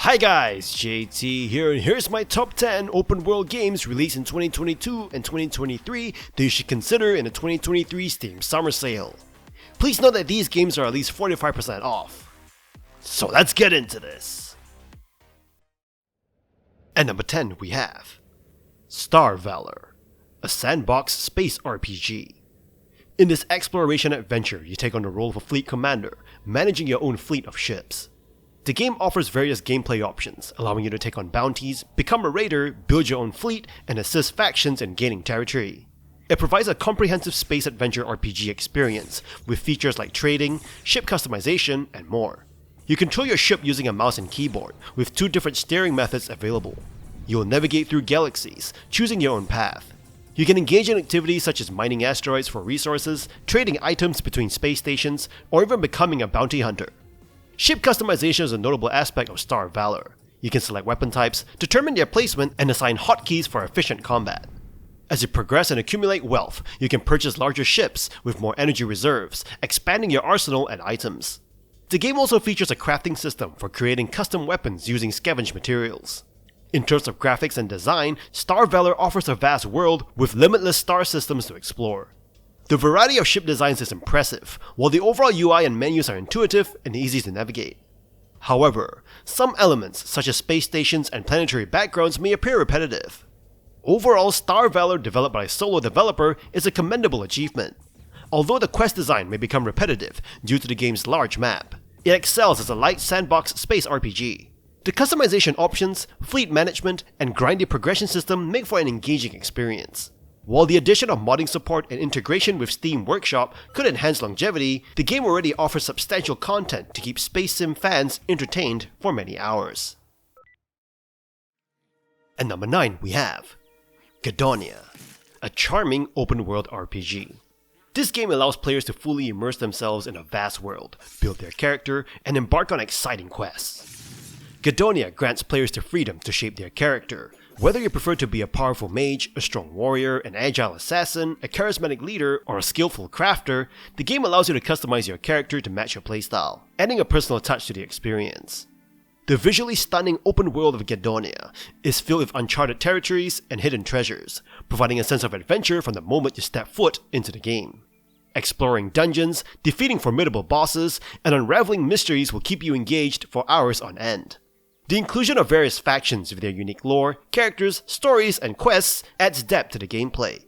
Hi guys, JT here, and here's my top 10 open world games released in 2022 and 2023 that you should consider in the 2023 Steam Summer Sale. Please note that these games are at least 45% off. So let's get into this. At number 10 we have Star Valor, a sandbox space RPG. In this exploration adventure, you take on the role of a fleet commander, managing your own fleet of ships. The game offers various gameplay options, allowing you to take on bounties, become a raider, build your own fleet, and assist factions in gaining territory. It provides a comprehensive space adventure RPG experience, with features like trading, ship customization, and more. You control your ship using a mouse and keyboard, with 2 different steering methods available. You will navigate through galaxies, choosing your own path. You can engage in activities such as mining asteroids for resources, trading items between space stations, or even becoming a bounty hunter. Ship customization is a notable aspect of Star Valor. You can select weapon types, determine their placement, and assign hotkeys for efficient combat. As you progress and accumulate wealth, you can purchase larger ships with more energy reserves, expanding your arsenal and items. The game also features a crafting system for creating custom weapons using scavenged materials. In terms of graphics and design, Star Valor offers a vast world with limitless star systems to explore. The variety of ship designs is impressive, while the overall UI and menus are intuitive and easy to navigate. However, some elements such as space stations and planetary backgrounds may appear repetitive. Overall, Star Valor, developed by a solo developer, is a commendable achievement. Although the quest design may become repetitive due to the game's large map, it excels as a light sandbox space RPG. The customization options, fleet management, and grindy progression system make for an engaging experience. While the addition of modding support and integration with Steam Workshop could enhance longevity, the game already offers substantial content to keep Space Sim fans entertained for many hours. At number 9 we have Gedonia, a charming open-world RPG. This game allows players to fully immerse themselves in a vast world, build their character, and embark on exciting quests. Gedonia grants players the freedom to shape their character. Whether you prefer to be a powerful mage, a strong warrior, an agile assassin, a charismatic leader, or a skillful crafter, the game allows you to customize your character to match your playstyle, adding a personal touch to the experience. The visually stunning open world of Gedonia is filled with uncharted territories and hidden treasures, providing a sense of adventure from the moment you step foot into the game. Exploring dungeons, defeating formidable bosses, and unraveling mysteries will keep you engaged for hours on end. The inclusion of various factions with their unique lore, characters, stories, and quests adds depth to the gameplay.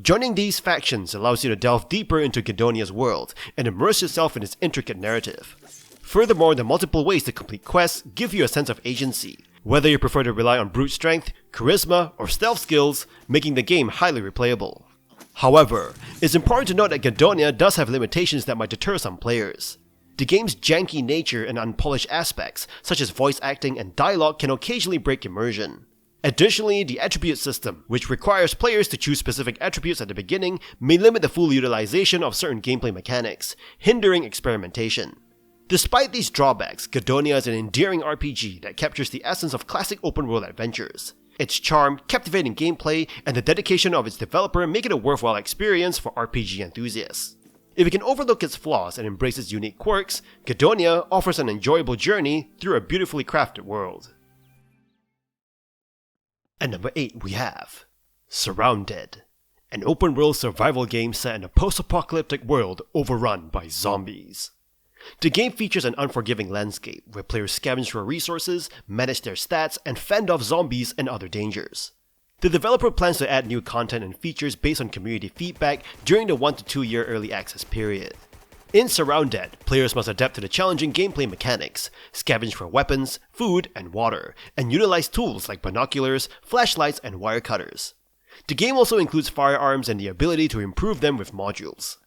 Joining these factions allows you to delve deeper into Gedonia's world and immerse yourself in its intricate narrative. Furthermore, the multiple ways to complete quests give you a sense of agency, whether you prefer to rely on brute strength, charisma, or stealth skills, making the game highly replayable. However, it's important to note that Gedonia does have limitations that might deter some players. The game's janky nature and unpolished aspects, such as voice acting and dialogue, can occasionally break immersion. Additionally, the attribute system, which requires players to choose specific attributes at the beginning, may limit the full utilization of certain gameplay mechanics, hindering experimentation. Despite these drawbacks, Gedonia is an endearing RPG that captures the essence of classic open-world adventures. Its charm, captivating gameplay, and the dedication of its developer make it a worthwhile experience for RPG enthusiasts. If you can overlook its flaws and embrace its unique quirks, Gedonia offers an enjoyable journey through a beautifully crafted world. At number 8 we have SurrounDead, an open-world survival game set in a post-apocalyptic world overrun by zombies. The game features an unforgiving landscape where players scavenge for resources, manage their stats, and fend off zombies and other dangers. The developer plans to add new content and features based on community feedback during the 1 to 2 year early access period. In SurrounDead, players must adapt to the challenging gameplay mechanics, scavenge for weapons, food, and water, and utilize tools like binoculars, flashlights, and wire cutters. The game also includes firearms and the ability to improve them with modules.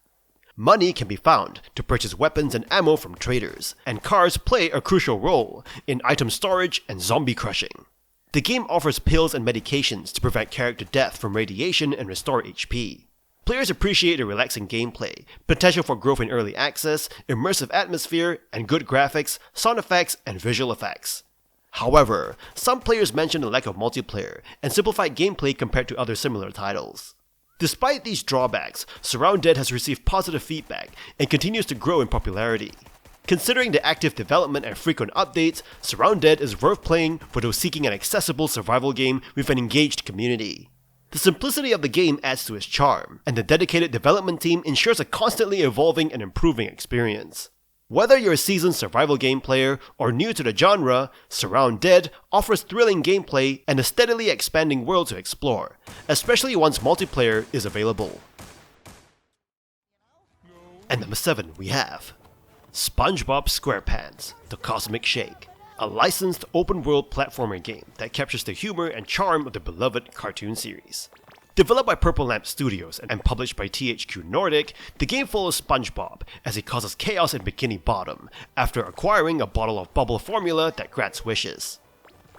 Money can be found to purchase weapons and ammo from traders, and cars play a crucial role in item storage and zombie crushing. The game offers pills and medications to prevent character death from radiation and restore HP. Players appreciate the relaxing gameplay, potential for growth in early access, immersive atmosphere, and good graphics, sound effects, and visual effects. However, some players mention the lack of multiplayer and simplified gameplay compared to other similar titles. Despite these drawbacks, SurrounDead has received positive feedback and continues to grow in popularity. Considering the active development and frequent updates, SurrounDead is worth playing for those seeking an accessible survival game with an engaged community. The simplicity of the game adds to its charm, and the dedicated development team ensures a constantly evolving and improving experience. Whether you're a seasoned survival game player or new to the genre, SurrounDead offers thrilling gameplay and a steadily expanding world to explore, especially once multiplayer is available. And number 7 we have SpongeBob SquarePants, The Cosmic Shake, a licensed open-world platformer game that captures the humor and charm of the beloved cartoon series. Developed by Purple Lamp Studios and published by THQ Nordic, the game follows SpongeBob as he causes chaos in Bikini Bottom after acquiring a bottle of bubble formula that grants wishes.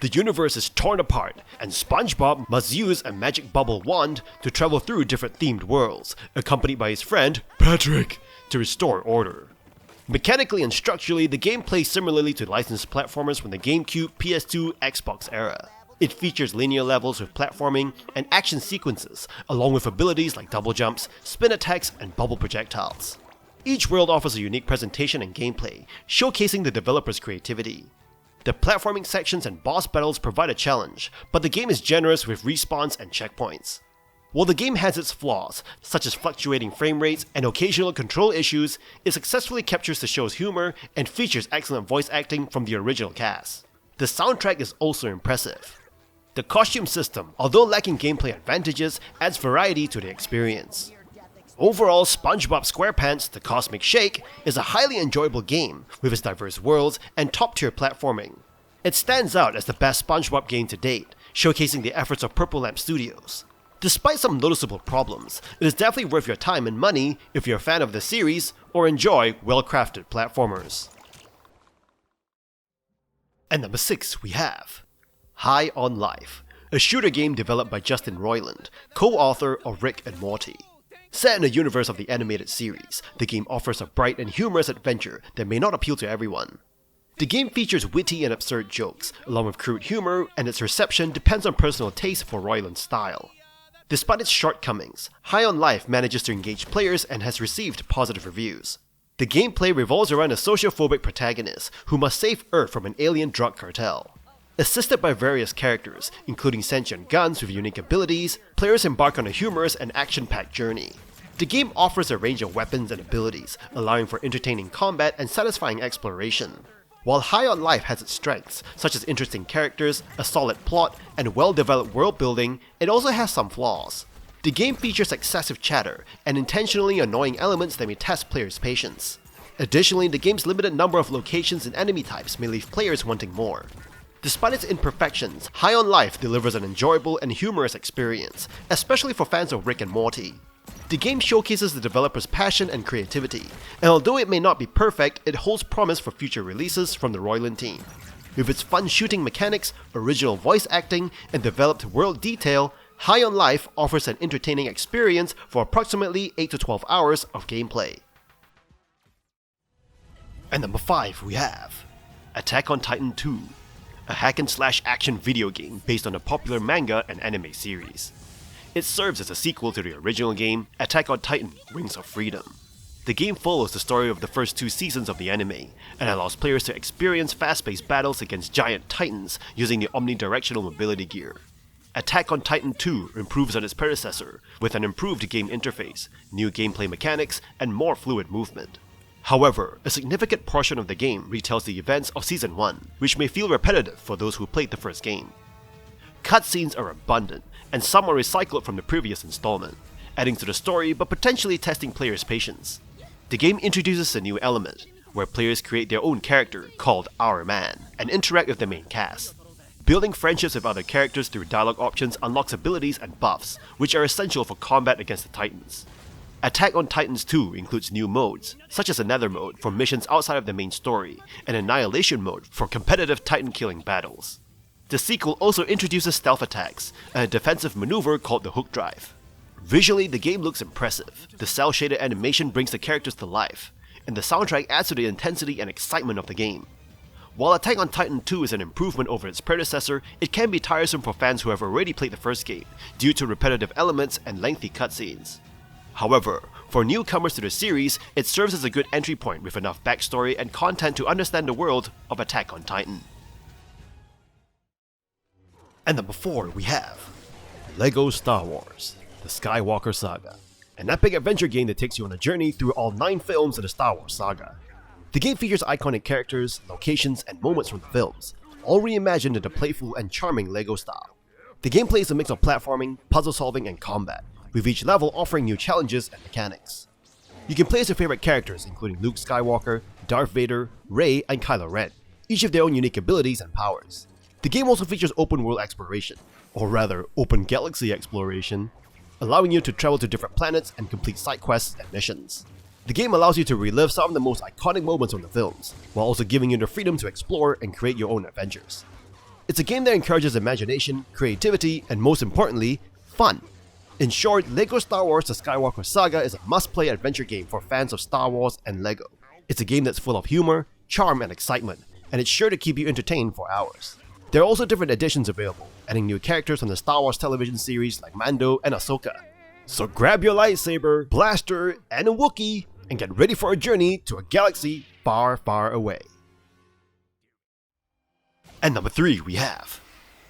The universe is torn apart, and SpongeBob must use a magic bubble wand to travel through different themed worlds, accompanied by his friend, Patrick, to restore order. Mechanically and structurally, the game plays similarly to licensed platformers from the GameCube, PS2, Xbox era. It features linear levels with platforming and action sequences, along with abilities like double jumps, spin attacks, and bubble projectiles. Each world offers a unique presentation and gameplay, showcasing the developer's creativity. The platforming sections and boss battles provide a challenge, but the game is generous with respawns and checkpoints. While the game has its flaws, such as fluctuating frame rates and occasional control issues, it successfully captures the show's humor and features excellent voice acting from the original cast. The soundtrack is also impressive. The costume system, although lacking gameplay advantages, adds variety to the experience. Overall, SpongeBob SquarePants The Cosmic Shake is a highly enjoyable game with its diverse worlds and top-tier platforming. It stands out as the best SpongeBob game to date, showcasing the efforts of Purple Lamp Studios. Despite some noticeable problems, it is definitely worth your time and money if you're a fan of the series or enjoy well-crafted platformers. And number 6 we have High on Life, a shooter game developed by Justin Roiland, co-author of Rick and Morty. Set in the universe of the animated series, the game offers a bright and humorous adventure that may not appeal to everyone. The game features witty and absurd jokes, along with crude humor, and its reception depends on personal taste for Roiland's style. Despite its shortcomings, High on Life manages to engage players and has received positive reviews. The gameplay revolves around a sociophobic protagonist who must save Earth from an alien drug cartel. Assisted by various characters, including sentient guns with unique abilities, players embark on a humorous and action-packed journey. The game offers a range of weapons and abilities, allowing for entertaining combat and satisfying exploration. While High on Life has its strengths, such as interesting characters, a solid plot, and well-developed world building, it also has some flaws. The game features excessive chatter and intentionally annoying elements that may test players' patience. Additionally, the game's limited number of locations and enemy types may leave players wanting more. Despite its imperfections, High on Life delivers an enjoyable and humorous experience, especially for fans of Rick and Morty. The game showcases the developer's passion and creativity, and although it may not be perfect, it holds promise for future releases from the Roiland team. With its fun shooting mechanics, original voice acting, and developed world detail, High on Life offers an entertaining experience for approximately 8 to 12 hours of gameplay. And number 5 we have Attack on Titan 2, a hack-and-slash action video game based on a popular manga and anime series. It serves as a sequel to the original game, Attack on Titan: Wings of Freedom. The game follows the story of the first 2 seasons of the anime, and allows players to experience fast-paced battles against giant titans using the omnidirectional mobility gear. Attack on Titan 2 improves on its predecessor, with an improved game interface, new gameplay mechanics, and more fluid movement. However, a significant portion of the game retells the events of Season 1, which may feel repetitive for those who played the first game. Cutscenes are abundant, and some are recycled from the previous installment, adding to the story but potentially testing players' patience. The game introduces a new element, where players create their own character called Our Man, and interact with the main cast. Building friendships with other characters through dialogue options unlocks abilities and buffs, which are essential for combat against the Titans. Attack on Titans 2 includes new modes, such as a Nether mode for missions outside of the main story, and Annihilation mode for competitive Titan-killing battles. The sequel also introduces stealth attacks, and a defensive maneuver called the Hook Drive. Visually, the game looks impressive. The cel-shaded animation brings the characters to life, and the soundtrack adds to the intensity and excitement of the game. While Attack on Titan 2 is an improvement over its predecessor, it can be tiresome for fans who have already played the first game, due to repetitive elements and lengthy cutscenes. However, for newcomers to the series, it serves as a good entry point with enough backstory and content to understand the world of Attack on Titan. And number 4 we have LEGO Star Wars: The Skywalker Saga, an epic adventure game that takes you on a journey through all 9 films of the Star Wars saga. The game features iconic characters, locations, and moments from the films, all reimagined in a playful and charming LEGO style. The gameplay is a mix of platforming, puzzle solving, and combat, with each level offering new challenges and mechanics. You can play as your favorite characters including Luke Skywalker, Darth Vader, Rey, and Kylo Ren, each of their own unique abilities and powers. The game also features open world exploration, or rather open galaxy exploration, allowing you to travel to different planets and complete side quests and missions. The game allows you to relive some of the most iconic moments from the films, while also giving you the freedom to explore and create your own adventures. It's a game that encourages imagination, creativity, and most importantly, fun. In short, LEGO Star Wars: The Skywalker Saga is a must-play adventure game for fans of Star Wars and LEGO. It's a game that's full of humor, charm, and excitement, and it's sure to keep you entertained for hours. There are also different editions available, adding new characters from the Star Wars television series like Mando and Ahsoka. So grab your lightsaber, blaster, and a Wookiee, and get ready for a journey to a galaxy far, far away. And number 3 we have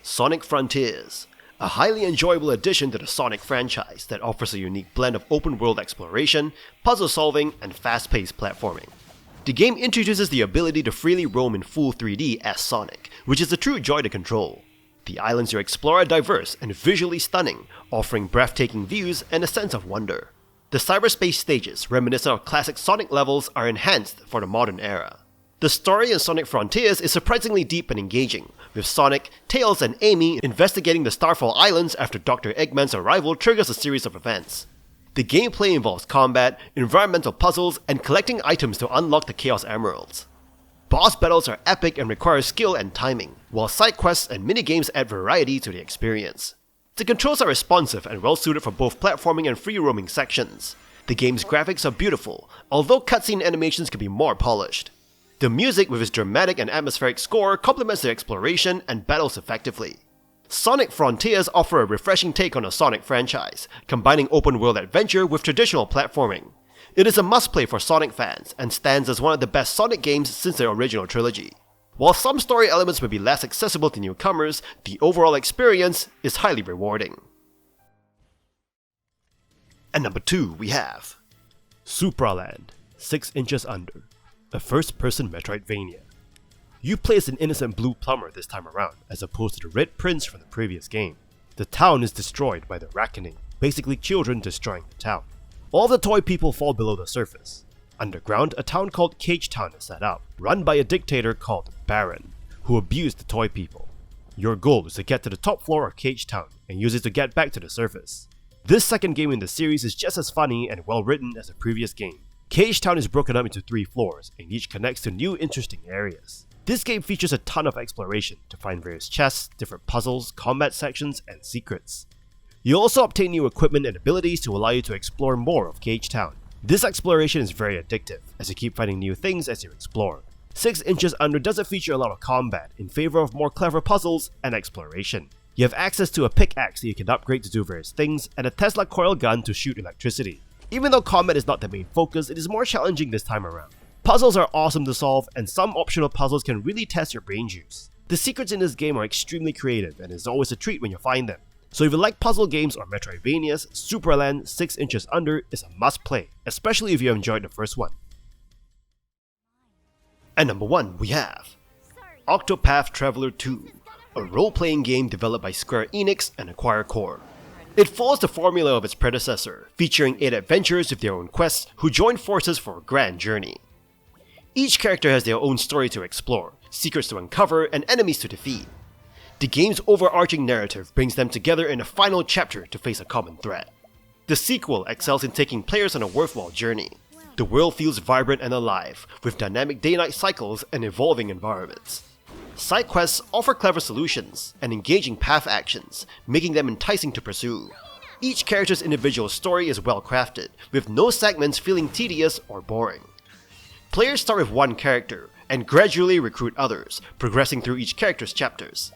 Sonic Frontiers, a highly enjoyable addition to the Sonic franchise that offers a unique blend of open-world exploration, puzzle solving, and fast-paced platforming. The game introduces the ability to freely roam in full 3D as Sonic, which is a true joy to control. The islands you explore are diverse and visually stunning, offering breathtaking views and a sense of wonder. The cyberspace stages, reminiscent of classic Sonic levels, are enhanced for the modern era. The story in Sonic Frontiers is surprisingly deep and engaging, with Sonic, Tails, and Amy investigating the Starfall Islands after Dr. Eggman's arrival triggers a series of events. The gameplay involves combat, environmental puzzles, and collecting items to unlock the Chaos Emeralds. Boss battles are epic and require skill and timing, while side quests and minigames add variety to the experience. The controls are responsive and well suited for both platforming and free roaming sections. The game's graphics are beautiful, although cutscene animations can be more polished. The music with its dramatic and atmospheric score complements the exploration and battles effectively. Sonic Frontiers offer a refreshing take on the Sonic franchise, combining open-world adventure with traditional platforming. It is a must-play for Sonic fans, and stands as one of the best Sonic games since their original trilogy. While some story elements may be less accessible to newcomers, the overall experience is highly rewarding. And number 2 we have Supraland: 6 Inches Under, a first-person Metroidvania. You play as an innocent blue plumber this time around, as opposed to the red prince from the previous game. The town is destroyed by the Reckoning, basically children destroying the town. All the toy people fall below the surface. Underground, a town called Cage Town is set up, run by a dictator called Baron, who abused the toy people. Your goal is to get to the top floor of Cage Town, and use it to get back to the surface. This second game in the series is just as funny and well written as the previous game. Cage Town is broken up into 3 floors, and each connects to new interesting areas. This game features a ton of exploration to find various chests, different puzzles, combat sections, and secrets. You'll also obtain new equipment and abilities to allow you to explore more of Cage Town. This exploration is very addictive, as you keep finding new things as you explore. 6 Inches Under doesn't feature a lot of combat, in favor of more clever puzzles and exploration. You have access to a pickaxe that you can upgrade to do various things, and a Tesla coil gun to shoot electricity. Even though combat is not the main focus, it is more challenging this time around. Puzzles are awesome to solve, and some optional puzzles can really test your brain juice. The secrets in this game are extremely creative, and it's always a treat when you find them. So if you like puzzle games or Metroidvanias, Supraland: 6 Inches Under is a must-play, especially if you enjoyed the first one. And number 1 we have OCTOPATH Traveler 2, a role-playing game developed by Square Enix and Acquire Core. It follows the formula of its predecessor, featuring 8 adventurers with their own quests who join forces for a grand journey. Each character has their own story to explore, secrets to uncover, and enemies to defeat. The game's overarching narrative brings them together in a final chapter to face a common threat. The sequel excels in taking players on a worthwhile journey. The world feels vibrant and alive, with dynamic day-night cycles and evolving environments. Side quests offer clever solutions and engaging path actions, making them enticing to pursue. Each character's individual story is well crafted, with no segments feeling tedious or boring. Players start with one character, and gradually recruit others, progressing through each character's chapters.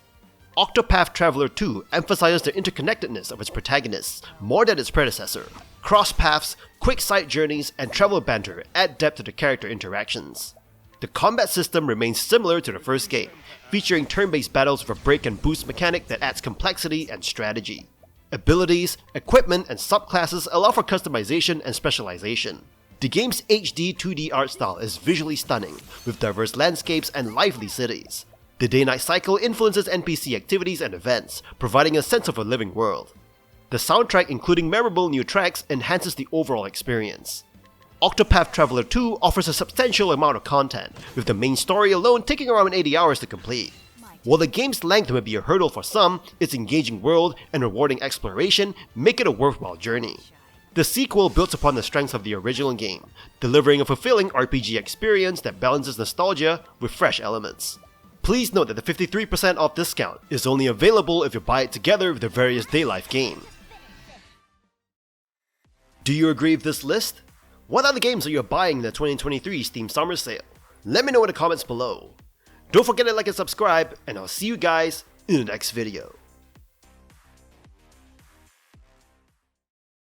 OCTOPATH Traveler 2 emphasizes the interconnectedness of its protagonists more than its predecessor. Cross paths, quick side journeys, and travel banter add depth to the character interactions. The combat system remains similar to the first game, featuring turn-based battles with a break and boost mechanic that adds complexity and strategy. Abilities, equipment, and subclasses allow for customization and specialization. The game's HD 2D art style is visually stunning, with diverse landscapes and lively cities. The day-night cycle influences NPC activities and events, providing a sense of a living world. The soundtrack, including memorable new tracks, enhances the overall experience. Octopath Traveler 2 offers a substantial amount of content, with the main story alone taking around 80 hours to complete. While the game's length may be a hurdle for some, its engaging world and rewarding exploration make it a worthwhile journey. The sequel builds upon the strengths of the original game, delivering a fulfilling RPG experience that balances nostalgia with fresh elements. Please note that the 53% off discount is only available if you buy it together with the various Day Life game. Do you agree with this list? What other games are you buying in the 2023 Steam Summer Sale? Let me know in the comments below. Don't forget to like and subscribe, and I'll see you guys in the next video.